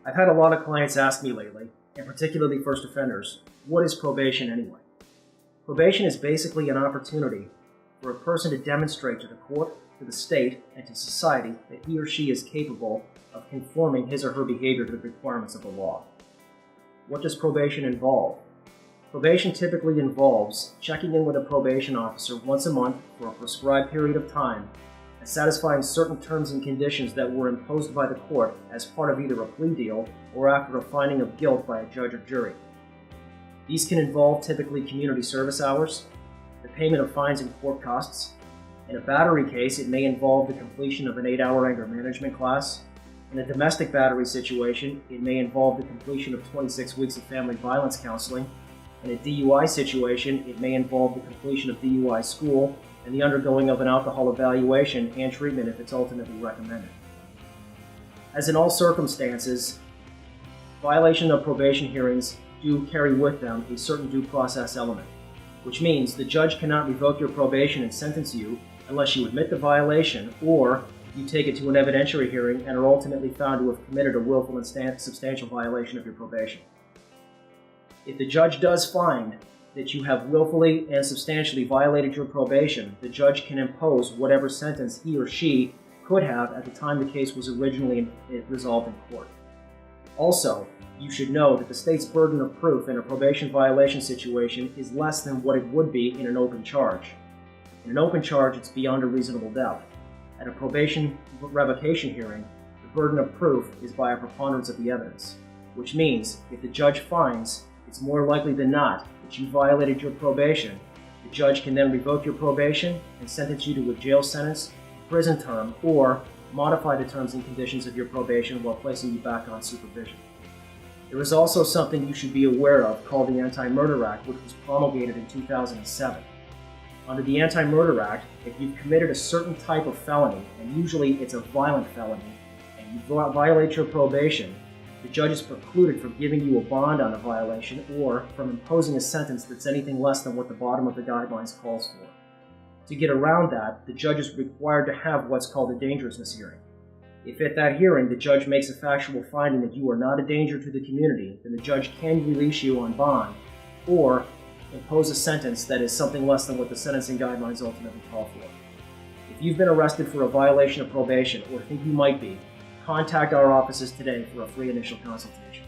I've had a lot of clients ask me lately, and particularly first offenders, what is probation anyway? Probation is basically an opportunity for a person to demonstrate to the court, to the state, and to society that he or she is capable of conforming his or her behavior to the requirements of the law. What does probation involve? Probation typically involves checking in with a probation officer once a month for a prescribed period of time and satisfying certain terms and conditions that were imposed by the court as part of either a plea deal or after a finding of guilt by a judge or jury. These can involve typically community service hours, the payment of fines and court costs. In a battery case, it may involve the completion of an 8-hour anger management class. In a domestic battery situation, it may involve the completion of 26 weeks of family violence counseling. In a DUI situation, it may involve the completion of DUI school and the undergoing of an alcohol evaluation and treatment if it's ultimately recommended. As in all circumstances, violation of probation hearings do carry with them a certain due process element, which means the judge cannot revoke your probation and sentence you unless you admit the violation or you take it to an evidentiary hearing and are ultimately found to have committed a willful and substantial violation of your probation. If the judge does find that you have willfully and substantially violated your probation, the judge can impose whatever sentence he or she could have at the time the case was originally resolved in court. Also, you should know that the state's burden of proof in a probation violation situation is less than what it would be in an open charge. In an open charge, it's beyond a reasonable doubt. At a probation revocation hearing, the burden of proof is by a preponderance of the evidence, which means if the judge finds it's more likely than not that you violated your probation, the judge can then revoke your probation and sentence you to a jail sentence, prison term, or modify the terms and conditions of your probation while placing you back on supervision. There is also something you should be aware of called the Anti-Murder Act, which was promulgated in 2007. Under the Anti-Murder Act, if you've committed a certain type of felony, and usually it's a violent felony, and you violate your probation, the judge is precluded from giving you a bond on the violation or from imposing a sentence that's anything less than what the bottom of the guidelines calls for. To get around that, the judge is required to have what's called a dangerousness hearing. If at that hearing the judge makes a factual finding that you are not a danger to the community, then the judge can release you on bond or impose a sentence that is something less than what the sentencing guidelines ultimately call for. If you've been arrested for a violation of probation or think you might be, contact our offices today for a free initial consultation.